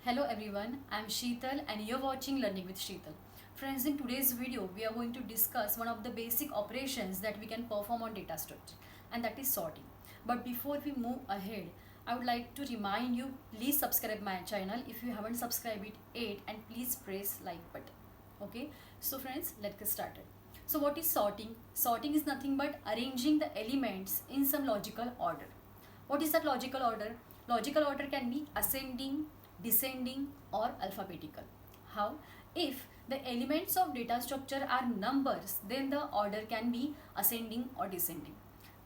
Hello everyone, I am Sheetal and you're watching Learning with Sheetal. Friends, in today's video, we are going to discuss one of the basic operations that we can perform on data structure, and that is sorting. But before we move ahead, I would like to remind you, please subscribe my channel if you haven't subscribed it yet, and please press like button. Okay, so friends, let's get started. So what is sorting? Sorting is nothing but arranging the elements in some logical order. What is that logical order? Logical order can be ascending, descending or alphabetical. How? If the elements of data structure are numbers, then the order can be ascending or descending.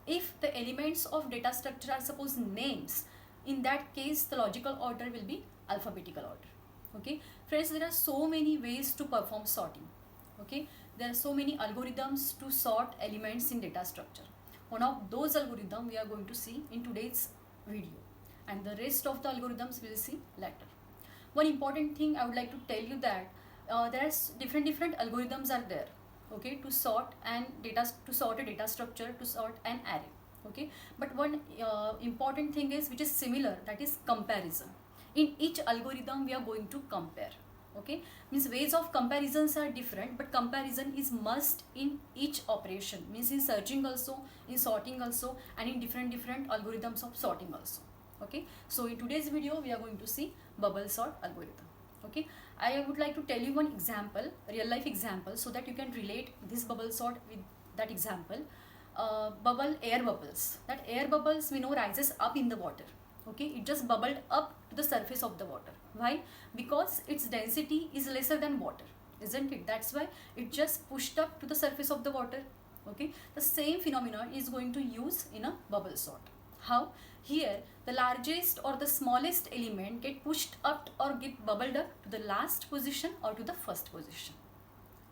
If the elements of data structure are suppose names, in that case the logical order will be alphabetical order. Okay, friends, there are so many ways to perform sorting. Okay, there are so many algorithms to sort elements in data structure. One of those algorithms we are going to see in today's video, and the rest of the algorithms we will see later. One important thing I would like to tell you that there are different algorithms are there, okay, to sort a data structure, to sort an array. Okay, but one important thing is which is similar, that is comparison. In each algorithm we are going to compare. Okay, means ways of comparisons are different, but comparison is must in each operation, means in searching also, in sorting also, and in different algorithms of sorting also. Okay, so in today's video we are going to see bubble sort algorithm. Okay, I would like to tell you one example, real life example, so that you can relate this bubble sort with that example. Bubble, air bubbles, that air bubbles we know rises up in the water. Okay, it just bubbled up to the surface of the water. Why? Because its density is lesser than water, isn't it? That's why it just pushed up to the surface of the water. Okay, the same phenomenon is going to use in a bubble sort. How? Here the largest or the smallest element get pushed up or get bubbled up to the last position or to the first position.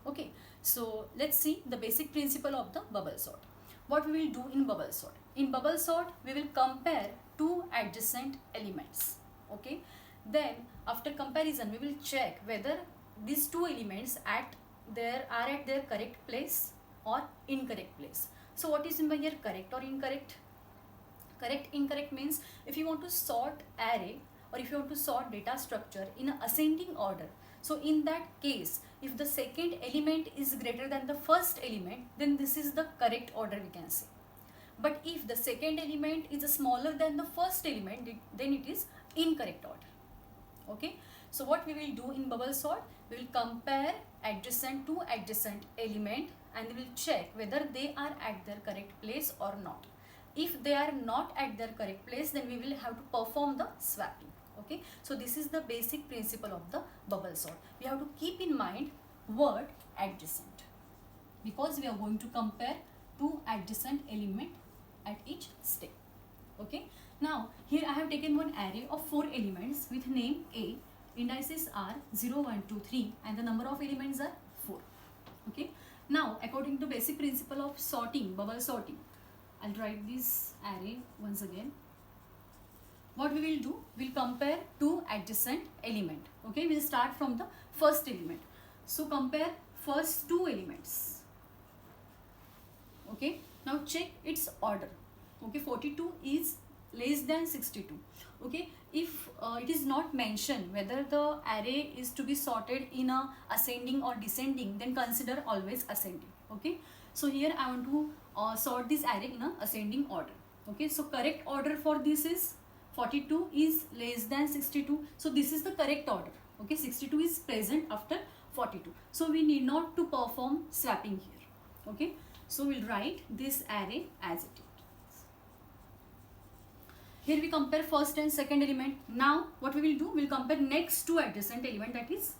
Okay, so let's see the basic principle of the bubble sort. What we will do in bubble sort? In bubble sort we will compare two adjacent elements. Okay, then after comparison we will check whether these two elements are at their correct place or incorrect place. So what is in by here, correct or incorrect? Correct, incorrect means if you want to sort array or if you want to sort data structure in an ascending order, so in that case if the second element is greater than the first element, then this is the correct order we can say. But if the second element is smaller than the first element, then it is incorrect order. Okay, so what we will do in bubble sort, we will compare two adjacent element and we will check whether they are at their correct place or not. If they are not at their correct place, then we will have to perform the swapping. Okay, so this is the basic principle of the bubble sort. We have to keep in mind word adjacent, because we are going to compare two adjacent element at each step. Okay, now here I have taken one array of 4 elements with name A, indices are 0, 1, 2, 3 and the number of elements are 4. Okay, now according to basic principle of sorting, bubble sorting, I'll write this array once again. What we will do, we'll compare two adjacent element. Okay, we'll start from the first element. So compare first two elements. Okay, now check its order. Okay, 42 is less than 62. Okay, if it is not mentioned whether the array is to be sorted in a ascending or descending, then consider always ascending. Okay, so here I want to sort this array in a ascending order. Okay, so correct order for this is 42 is less than 62. So this is the correct order. Okay, 62 is present after 42. So we need not to perform swapping here. Okay, so we'll write this array as it is. Here we compare first and second element. Now what we will do, we'll compare next two adjacent element, that is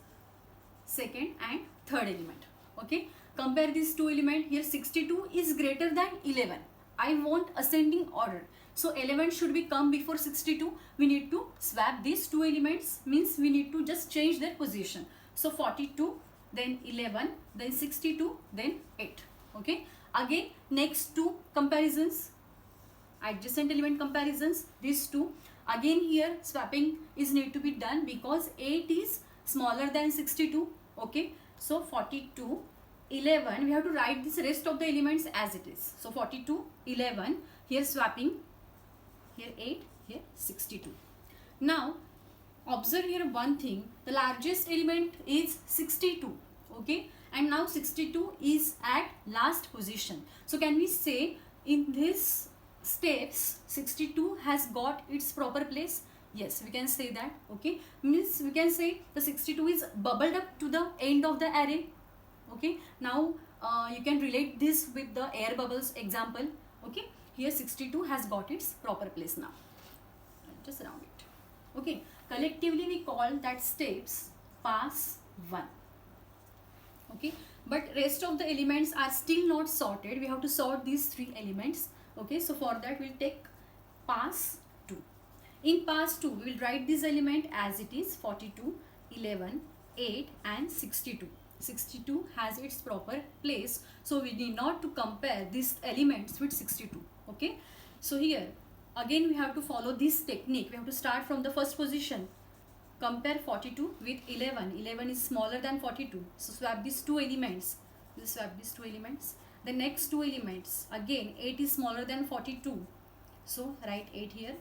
second and third element. Okay, compare these two element. Here 62 is greater than 11. I want ascending order, so 11 should be come before 62. We need to swap these two elements, means we need to just change their position. So 42, then 11, then 62, then 8. Okay, again next two comparisons, adjacent element comparisons, these two. Again here swapping is need to be done because 8 is smaller than 62. Okay, so 42, 11, we have to write this rest of the elements as it is. So 42, 11, here swapping, here 8, here 62. Now observe here one thing, the largest element is 62, okay, and now 62 is at last position. So can we say in this steps 62 has got its proper place? Yes, we can say that, okay, means we can say the 62 is bubbled up to the end of the array, okay. Now you can relate this with the air bubbles example, okay. Here 62 has got its proper place now. Just round it, okay. Collectively we call that steps pass 1, okay, but rest of the elements are still not sorted. We have to sort these 3 elements, okay. So for that we'll take pass 2. In pass 2 we will write this element as it is, 42, 11, 8 and 62. 62 has its proper place, so we need not to compare these elements with 62, okay. So here again we have to follow this technique. We have to start from the first position, compare 42 with 11. 11 is smaller than 42, so swap these 2 elements. We'll swap these 2 elements. The next 2 elements, again 8 is smaller than 42, so write 8 here,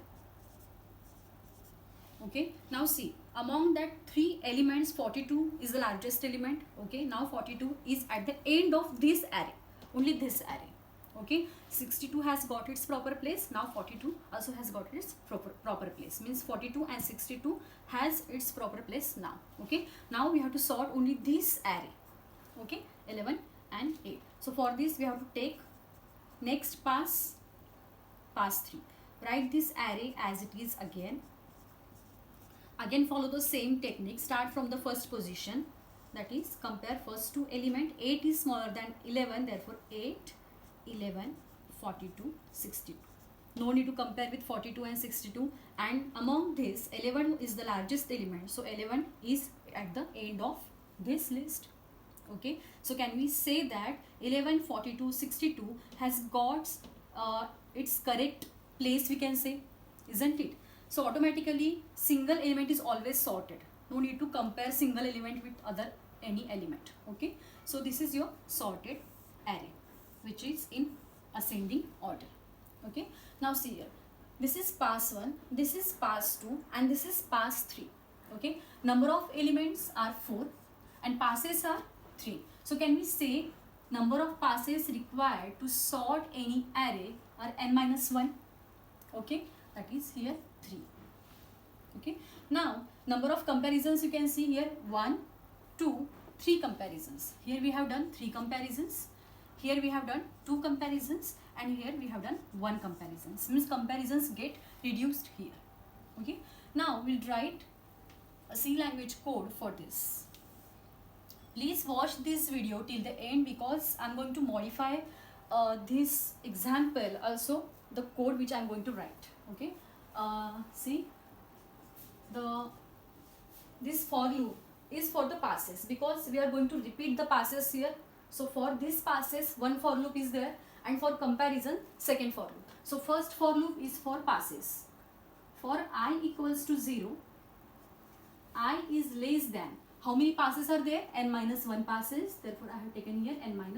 okay. Now see, among that 3 elements 42 is the largest element, okay. Now 42 is at the end of this array, only this array, okay. 62 has got its proper place. Now 42 also has got its proper place, means 42 and 62 has its proper place now, okay. Now we have to sort only this array, okay, 11 and 8. So for this we have to take next pass 3. Write this array as it is again follow the same technique. Start from the first position, that is compare first 2 element. 8 is smaller than 11, therefore 8, 11, 42, 62. No need to compare with 42 and 62, and among this 11 is the largest element, so 11 is at the end of this list, okay. So can we say that 11, 42, 62 has got its correct place, we can say, isn't it? So automatically single element is always sorted. No need to compare single element with any element, okay. So this is your sorted array, which is in ascending order, okay. Now see here, this is pass 1, this is pass 2 and this is pass 3, okay. Number of elements are 4 and passes are 3. So can we say number of passes required to sort any array are n-1, okay, that is here 3, okay. Now number of comparisons you can see here, 1, 2, 3 comparisons. Here we have done 3 comparisons, here we have done 2 comparisons, and here we have done 1 comparison. Means comparisons get reduced here, okay. Now we'll write a C language code for this. Please watch this video till the end, because I'm going to modify this example, also the code which I'm going to write, okay. See, this for loop is for the passes, because we are going to repeat the passes here. So for this passes, one for loop is there, and for comparison, second for loop. So first for loop is for passes. For I equals to 0, I is less than, how many passes are there? n-1 passes. Therefore I have taken here n-1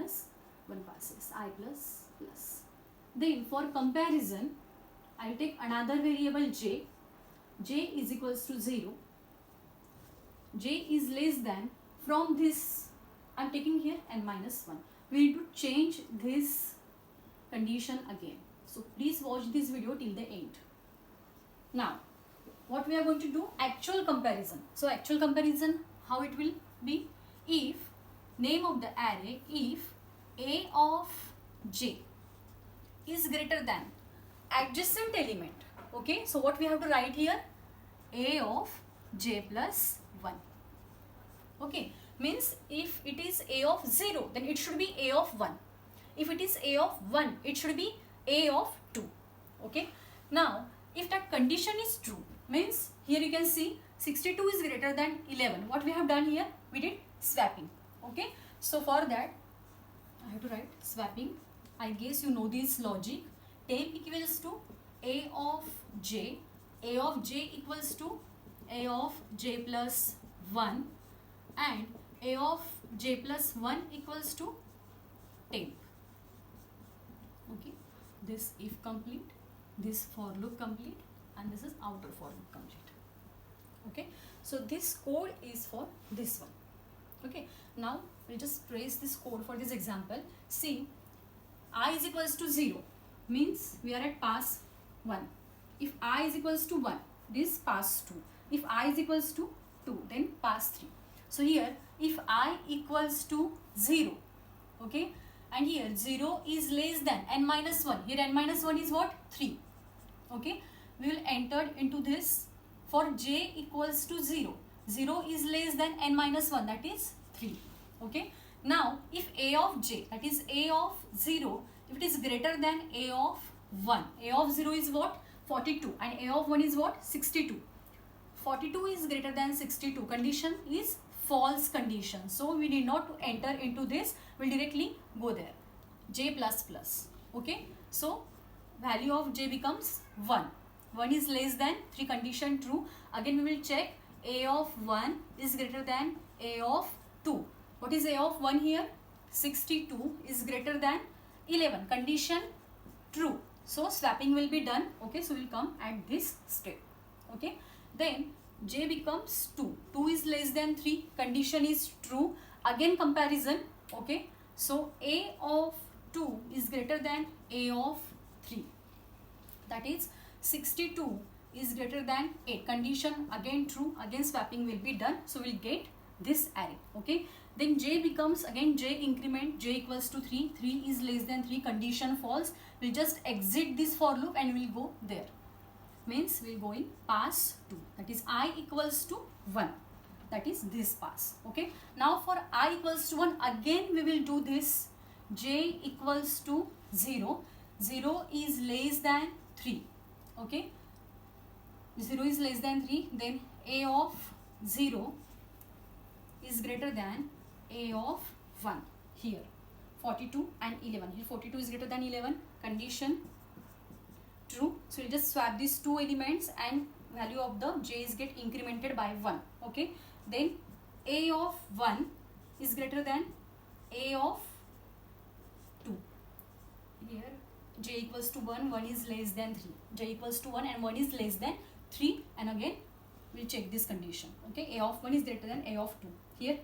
passes, I plus. Then for comparison, I will take another variable j. J is equals to 0. J is less than, from this I am taking here n-1. We need to change this condition again. So please watch this video till the end. Now what we are going to do? Actual comparison. So actual comparison, how it will be? If name of the array, if a of j is greater than adjacent element, okay. So what we have to write here? A of j plus 1, okay. Means if it is a of 0, then it should be a of 1. If it is a of 1, it should be a of 2, okay. Now if that condition is true, means here you can see 62 is greater than 11. What we have done here? We did swapping, okay. So for that I have to write swapping. I guess you know this logic. Temp equals to a of j equals to a of j plus 1, and a of j plus 1 equals to temp, okay. This if complete, this for loop complete, and this is outer for loop complete, Okay, so this code is for this one. Okay, now we'll just trace this code for this example. See, I is equals to 0 means we are at pass 1. If I is equals to 1, this pass 2. If I is equals to 2, then pass 3. So here, if I equals to 0, okay, and here 0 is less than n minus 1. Here n minus 1 is what? 3. Okay, we will enter into this for j equals to 0. 0 is less than n minus 1, that is 3. Okay, now if a of j, that is a of 0, if it is greater than a of 1, a of 0 is what? 42 and a of 1 is what? 62. 42 is greater than 62. Condition is false condition. So we need not to enter into this. We'll directly go there. J plus plus. Okay. So value of j becomes 1. 1 is less than 3, condition true. Again we will check a of 1 is greater than a of 2. What is a of 1 here? 62 is greater than 11. Condition true. So swapping will be done. Okay, so we'll come at this step. Okay, then j becomes 2. 2 is less than 3. Condition is true. Again comparison. Okay, so a of 2 is greater than a of 3. That is 62 is greater than 8. Condition again true. Again swapping will be done. So we'll get this array. Okay, then j becomes again j increment, j equals to 3. 3 is less than 3. Condition false. We'll just exit this for loop and we'll go there. Means we'll go in pass 2. That is I equals to 1. That is this pass. Okay. Now for I equals to 1, again we will do this. J equals to 0. 0 is less than 3. Okay. 0 is less than 3. Then a of 0 is greater than a of 1 here. 42 and 11. Here 42 is greater than 11. Condition true. So we'll just swap these two elements and value of the j's get incremented by 1. Okay. Then a of 1 is greater than a of 2. Here j equals to 1. 1 is less than 3. J equals to 1 and 1 is less than 3. And again we'll check this condition. Okay. A of 1 is greater than a of 2. Here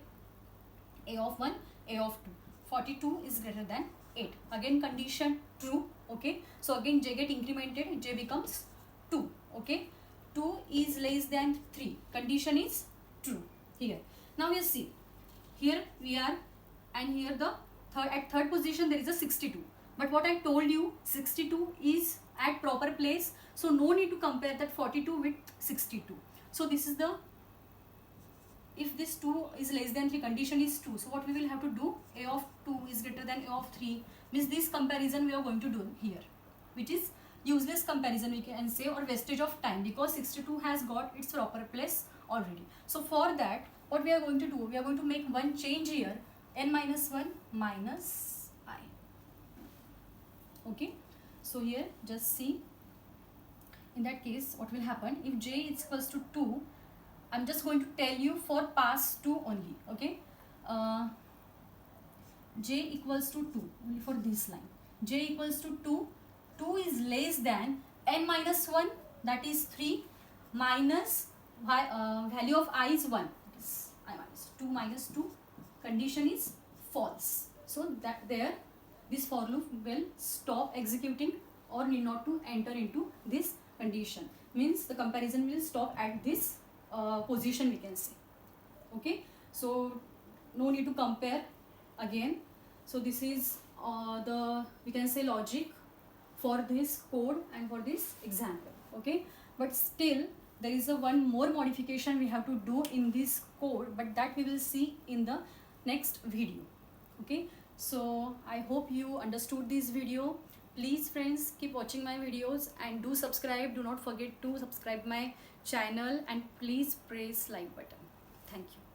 a of 1, a of 2. 42 is greater than 8. Again condition true. Okay. So again j get incremented. J becomes 2. Okay. 2 is less than 3. Condition is true here. Now you see. Here we are and here the third position there is a 62. But what I told you, 62 is at proper place. So no need to compare that 42 with 62. So this is the, if this 2 is less than 3, condition is true. So what we will have to do, a of 2 is greater than a of 3, means this comparison we are going to do here, which is useless comparison we can say, or wastage of time, because 62 has got its proper place already. So for that what we are going to do, we are going to make one change here, n minus 1 minus I. Okay, so here just see, in that case what will happen, if j is equals to 2, I'm just going to tell you for pass 2 only. Okay, j equals to 2 only for this line. J equals to 2. 2 is less than n minus 1, that is 3, minus value of I is 1. That is I minus 2 minus 2. Condition is false. So that there this for loop will stop executing or need not to enter into this condition. Means the comparison will stop at this position we can say. Okay, so no need to compare again. So this is the, we can say, logic for this code and for this example. Okay, but still there is a one more modification we have to do in this code, but that we will see in the next video. Okay, so I hope you understood this video. Please friends, keep watching my videos and do subscribe. Do not forget to subscribe my channel and please press like button. Thank you.